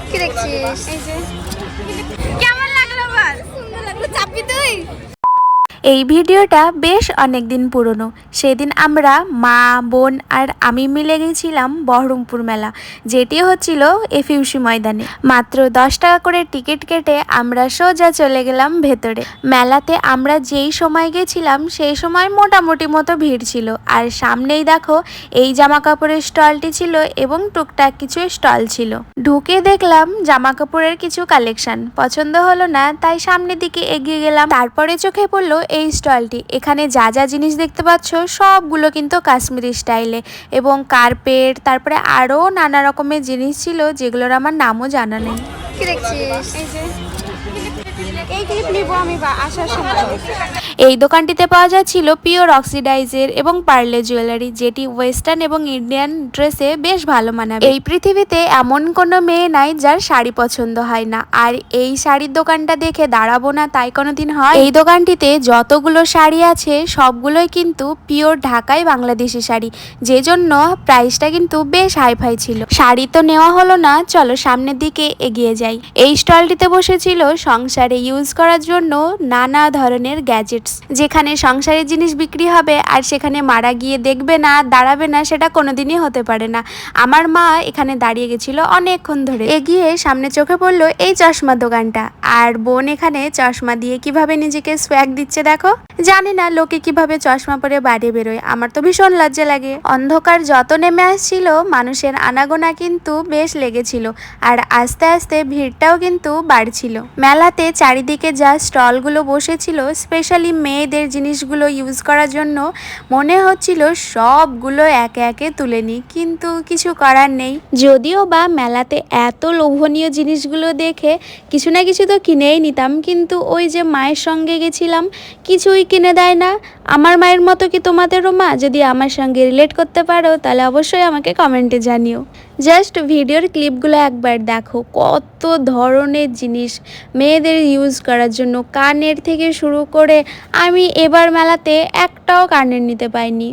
কি দেখছিস? এই যে কেমন লাগলো বল? সুন্দর লাগলো, চাপবি তুই? এই ভিডিওটা বেশ অনেক দিন পুরনো। সেদিন আমরা মা, বোন আর আমি মিলে গেছিলাম বহরমপুর মেলা, যেটি হচ্ছিল এফইউসি ময়দানে। মাত্র 10 টাকা করে টিকিট কেটে আমরা সোজা চলে গেলাম ভেতরে। মেলাতে আমরা যেই সময় গেছিলাম সেই সময় মোটামুটি মতো ভিড় ছিল। আর সামনেই দেখো এই জামা কাপড়ের স্টলটি ছিল এবং টুকটাক কিছু স্টল ছিল। ঢুকে দেখলাম জামা কাপড়ের কিছু কালেকশন পছন্দ হলো না, তাই সামনের দিকে এগিয়ে গেলাম। তারপরে চোখে পড়লো এই স্টলটি। এখানে যা যা জিনিস দেখতে পাচ্ছ সবগুলো কিন্তু কাশ্মীরি স্টাইলে, এবং কার্পেট, তারপরে আরও নানা রকমের জিনিস ছিল যেগুলোর আমার নামও জানা নেই। কি দেখছিস? এই যে এই ক্লিপ নিব আমি আসার সময়। এই দোকানটিতে পাওয়া যাচ্ছিল পিওর অক্সিডাইজের এবং পার্লে জুয়েলারি, যেটি ওয়েস্টার্ন এবং ইন্ডিয়ান ড্রেসে বেশ ভালো মানাবে। এই পৃথিবীতে এমন কোনো মেয়ে নাই যার শাড়ি পছন্দ হয় না, আর এই শাড়ির দোকানটা দেখে দাঁড়াবো না তাই কোনোদিন হয়? এই দোকানটিতে যতগুলো শাড়ি আছে সবগুলোই কিন্তু পিওর ঢাকাই বাংলাদেশি শাড়ি, যে জন্য প্রাইসটা কিন্তু বেশ হাইফাই ছিল। শাড়ি তো নেওয়া হলো না, চলো সামনের দিকে এগিয়ে যাই। এই স্টলটিতে বসেছিল সংসারে ইউজ করার জন্য নানা ধরনের গ্যাজেটস, যেখানে সংসারের জিনিস বিক্রি হবে আর সেখানে মারা গিয়ে দেখবে না, দাঁড়াবে না, সেটা কোনোদিনই হতে পারে না। আমার মা এখানে দাঁড়িয়ে গেছিল অনেকক্ষণ ধরে। এগিয়ে সামনে চোখে পড়লো এই চশমা দোকানটা, আর বোন এখানে চশমা দিয়ে কিভাবে নিজেকে সোয়াগ দিচ্ছে দেখো। জানি না লোকে কিভাবে চশমা পরে বাইরে বেরোয়, আমার তো ভীষণ লজ্জা লাগে। অন্ধকার যত নেমে আসছিল মানুষের আনাগোনা কিন্তু বেশ লেগেছিল, আর আস্তে আস্তে ভিড়টাও কিন্তু বাড়ছিল। মেলাতে চারিদিকে যা স্টলগুলো বসেছিল স্পেশালি মেয়েদের জিনিসগুলো ইউজ করার জন্য, মনে হচ্ছিল সবগুলো একে একে তুলে নিই, কিন্তু কিছু করার নেই। যদিও বা মেলাতে এত লোভনীয় জিনিসগুলো দেখে কিছু না কিছু তো কিনেই নিতাম, কিন্তু ওই যে মায়ের সঙ্গে গেছিলাম, কিছুই কিনে দেয় না। আমার মায়ের মতো কি তোমাদেরও মা? যদি আমার সঙ্গে রিলেট করতে পারো তাহলে অবশ্যই আমাকে কমেন্টে জানিও। জাস্ট ভিডিওর ক্লিপগুলো একবার দেখো, কত ধরনের জিনিস মেয়েদের ইউজ করার জন্য, কানের থেকে শুরু করে। আমি এবার মেলাতে একটাও কানের নিতে পাইনি,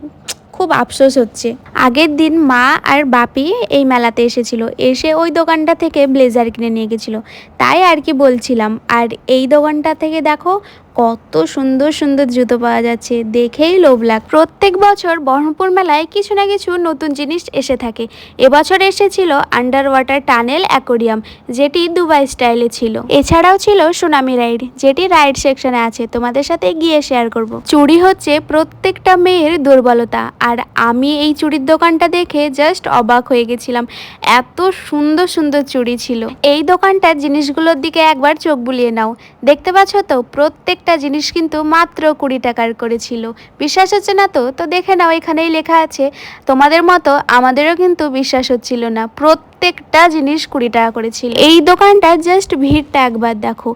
খুব আফসোস হচ্ছে। আগের দিন মা আর বাপি এই মেলাতে এসেছিল, এসে ওই দোকানটা থেকে ব্লেজার কিনে নিয়ে গেছিলো, তাই আর কি বলছিলাম। আর এই দোকানটা থেকে দেখো কত সুন্দর সুন্দর জুতো পাওয়া যাচ্ছে, দেখেই লোভ লাগ। প্রত্যেক বছর বহরমপুর মেলায় কিছু না কিছু নতুন জিনিস এসে থাকে। এবছর এসেছিল আন্ডার ওয়াটার টানেল অ্যাকোরিয়াম, যেটি দুবাই স্টাইলে ছিল। এছাড়াও ছিল সুনামি রাইড, যেটি রাইড সেকশনে আছে, তোমাদের সাথে গিয়ে শেয়ার করব। চুড়ি হচ্ছে প্রত্যেকটা মেয়ের দুর্বলতা, আর আমি এই চুড়ির দোকানটা দেখে জাস্ট অবাক হয়ে গেছিলাম, এত সুন্দর সুন্দর চুড়ি ছিল। এই দোকানটার জিনিসগুলোর দিকে একবার চোখ বুলিয়ে নাও, দেখতে পাচ্ছ তো প্রত্যেক একটা জিনিস কিন্তু মাত্র 20 টাকার করেছিল। বিশ্বাস হচ্ছে না তো? তো দেখে নাও, এখানেই লেখা আছে। তোমাদের মতো আমাদেরও কিন্তু বিশ্বাস হচ্ছিল না, প্রত্যেকটা জিনিস 20 টাকা করেছিল। এই দোকানটা জাস্ট ভিড়টা একবার দেখো,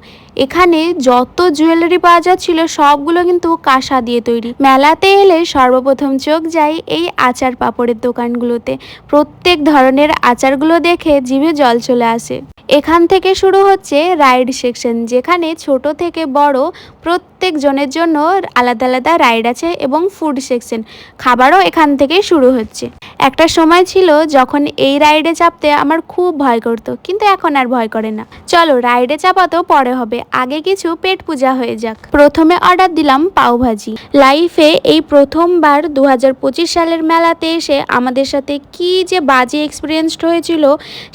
এখানে যত জুয়েলারি পাওয়া যাচ্ছিল সবগুলো কিন্তু কাঁসা দিয়ে তৈরি। মেলাতে এলে সর্বপ্রথম চোখ যায় এই আচার পাপড়ের দোকানগুলোতে। প্রত্যেক ধরনের আচারগুলো দেখে জিভে জল চলে আসে। এখান থেকে শুরু হচ্ছে রাইড সেকশন, যেখানে ছোট থেকে বড় প্রত্যেক জনের জন্য আলাদা আলাদা রাইড আছে, এবং ফুড সেকশন, খাবারও এখান থেকেই শুরু হচ্ছে। একটা সময় ছিল যখন এই রাইডে চাপতে আমার খুব ভয় করতো, কিন্তু এখন আর ভয় করে না। চলো রাইডে চাপা তো পরে হবে, আগে কিছু পেট পূজা হয়ে যাক। প্রথমে অর্ডার দিলাম পাওভাজি। লাইফে এই প্রথমবার 2025 সালের মেলাতে এসে আমাদের সাথে কি যে বাজে এক্সপিরিয়েন্স হয়েছিল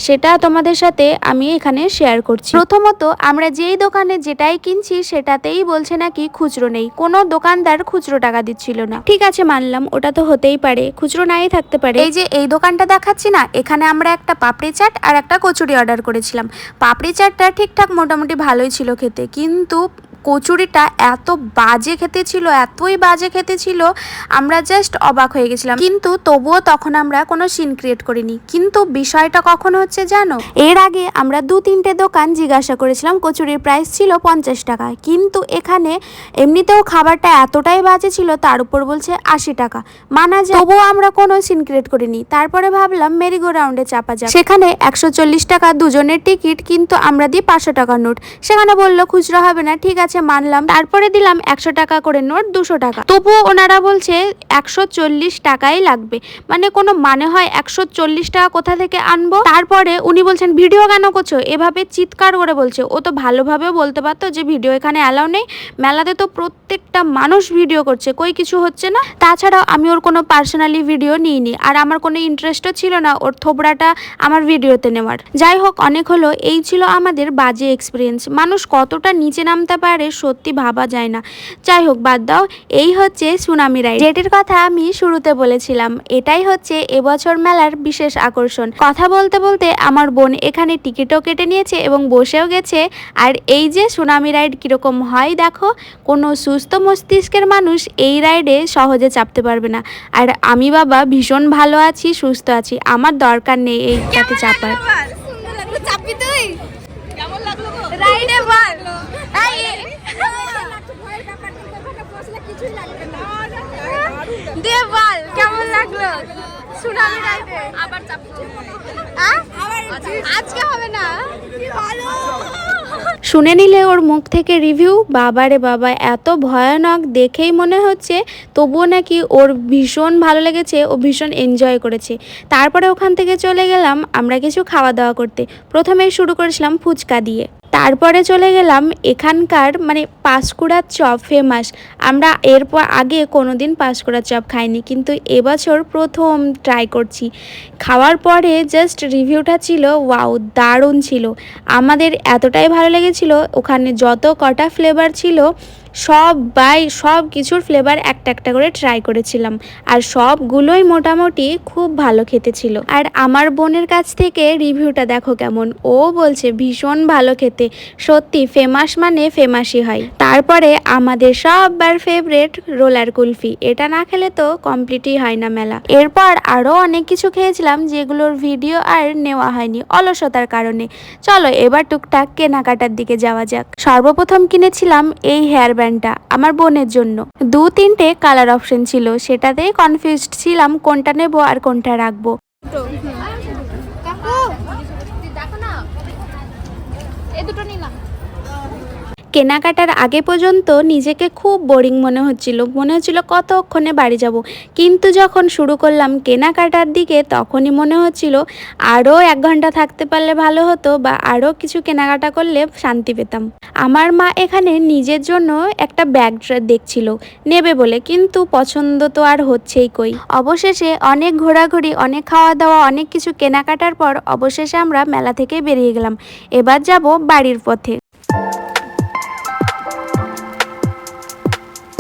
সেটা তোমাদের সাথে আমি এখানে শেয়ার করছি। প্রথমত আমরা যেই দোকানে যেটাই কিনছি সেটাতেই বলছে নাকি খুচরো নেই, কোনো দোকানদার খুচরো টাকা দিচ্ছিল না। ঠিক আছে মানলাম, ওটা তো হতেই পারে, খুচরো নাই থাকতে পারে। এই যে এই দোকানটা দেখাচ্ছি না, এখানে আমরা একটা পাপড়ি চাট আর একটা কচুরি অর্ডার করেছিলাম। পাপড়ি চাটটা ঠিকঠাক মোটামুটি ভালোই ছিল খেতে, কিন্তু কচুরিটা এত বাজে খেতে ছিল, এতই বাজে খেতে ছিল, আমরা জাস্ট অবাক হয়ে গেছিলাম। কিন্তু তবুও তখন আমরা কোনো সিন ক্রিয়েট করিনি। কিন্তু বিষয়টা কখন হচ্ছে জানো? এর আগে আমরা 2-3টে দোকান জিজ্ঞাসা করেছিলাম, কচুরির প্রাইস ছিল 50 টাকা, কিন্তু এখানে এমনিতেও খাবারটা এতটাই বাজে ছিল, তার উপর বলছে 80 টাকা। মানা যায়, তবুও আমরা কোনো সিন ক্রিয়েট করিনি। তারপরে ভাবলাম মেরিগো রাউন্ডে চাপা যাক। সেখানে 140 টাকা দুজনের টিকিট, কিন্তু আমরা দিই 500 টাকার নোট। সেখানে বললো খুচরা হবে না, ঠিক আছে আছে মানলাম, তারপরে দিলাম 100 টাকা করে নোট 200 টাকা, তবুও ওনারা বলছে 140 টাকাই লাগবে। মানে কোনো মানে হয় 140 টাকা কোথা থেকে আনবো? তারপরে উনি বলছেন ভিডিও কেন করছো, এভাবে চিৎকার করে বলছে। ও তো ভালোভাবেও বলতে পারতো যে ভিডিও এখানে অ্যালাউ নেই, মেলাতে তো প্রত্যেকটা মানুষ ভিডিও করছে, কই কিছু হচ্ছে না। তাছাড়াও আমি ওর কোনো পার্সোনালি ভিডিও নিইনি, আর আমার কোনো ইন্টারেস্টও ছিল না ওর থোবড়াটা আমার ভিডিওতে নেওয়ার। যাই হোক, অনেক হলো। এই ছিল আমাদের বাজে এক্সপিরিয়েন্স। মানুষ কতটা নিচে নামতে পারে সত্যি ভাবা যায় না। যাই হোক, বাদ দাও। এই হচ্ছে সুনামি রাইড, যেটির কথা আমি শুরুতে বলেছিলাম। এটাই হচ্ছে এবছর মেলার বিশেষ আকর্ষণ। কথা বলতে বলতে আমার বোন এখানে টিকিটও কেটে নিয়েছে এবং বসেও গেছে। আর এই যে সুনামি রাইড কীরকম হয় দেখো, কোনো সুস্থ মস্তিষ্কের মানুষ এই রাইডে সহজে চাপতে পারবে না। আর আমি বাবা ভীষণ ভালো আছি, সুস্থ আছি, আমার দরকার নেই এইটাতে চাপার। সুন্দর লাগলো, চাপবি তুই? কেমন লাগলো রাইডে? বল। দে বল, কেমন লাগলো সুনামি রাইডে? আবার চাপবো। আজকে হবে না। ভালো। শুনে নিলে ওর মুখ থেকে রিভিউ। বাবারে বাবা, এত ভয়ানক দেখেই মনে হচ্ছে, তবুও নাকি ওর ভীষণ ভালো লেগেছে, ও ভীষণ এনজয় করেছে। তারপরে ওখান থেকে চলে গেলাম আমরা কিছু খাওয়া দাওয়া করতে। প্রথমেই শুরু করেছিলাম ফুচকা দিয়ে, তারপরে চলে গেলাম এখানকার মানে পাঁশকুড়ার চপ ফেমাস। আমরা এরপর আগে কোনোদিন পাঁশকুড়ার চপ খাইনি, কিন্তু এবছর প্রথম ট্রাই করছি। খাওয়ার পরে জাস্ট রিভিউটা ছিল ওয়াও, দারুণ ছিল। আমাদের এতটাই ভালো লেগেছিল, ওখানে যত কটা ফ্লেভার ছিল সব কিছুর ফ্লেভার একটা একটা করে ট্রাই করেছিলাম, আর সবগুলোই মোটামুটি খুব ভালো খেতে ছিল। আর আমার বোনের কাছ থেকে রিভিউটা দেখো কেমন, ও বলছে ভীষণ ভালো খেতে, সত্যি ফেমাস মানে ফেমাসই হয়। তারপরে আমাদের সববার ফেভারিট রোলার কুলফি, এটা না খেলে তো কমপ্লিটই হয় না মেলা। এরপর আরও অনেক কিছু খেয়েছিলাম যেগুলোর ভিডিও আর নেওয়া হয়নি অলসতার কারণে। চলো এবার টুকটাক কেনাকাটার দিকে যাওয়া যাক। সর্বপ্রথম কিনেছিলাম এই হেয়ার ব্যান্ডটা আমার বোনের জন্য। 2-3টে কালার অপশন ছিল, সেটাতেই কনফিউজড ছিলাম কোনটা নেব আর কোনটা রাখবো। দেখো না, এই দুটো নিলাম। কেনাকাটার আগে পর্যন্ত নিজেকে খুব বোরিং মনে হচ্ছিল কতক্ষণে বাড়ি যাব, কিন্তু যখন শুরু করলাম কেনাকাটার দিকে তখনই মনে হচ্ছিল আরও 1 ঘন্টা থাকতে পারলে ভালো হতো, বা আরও কিছু কেনাকাটা করলে শান্তি পেতাম। আমার মা এখানে নিজের জন্য একটা ব্যাগ দেখছিল নেবে বলে, কিন্তু পছন্দ তো আর হচ্ছেই কই। অবশেষে অনেক ঘোরাঘুরি, অনেক খাওয়া দাওয়া, অনেক কিছু কেনাকাটার পর অবশেষে আমরা মেলা থেকে বেরিয়ে গেলাম। এবার যাব বাড়ির পথে।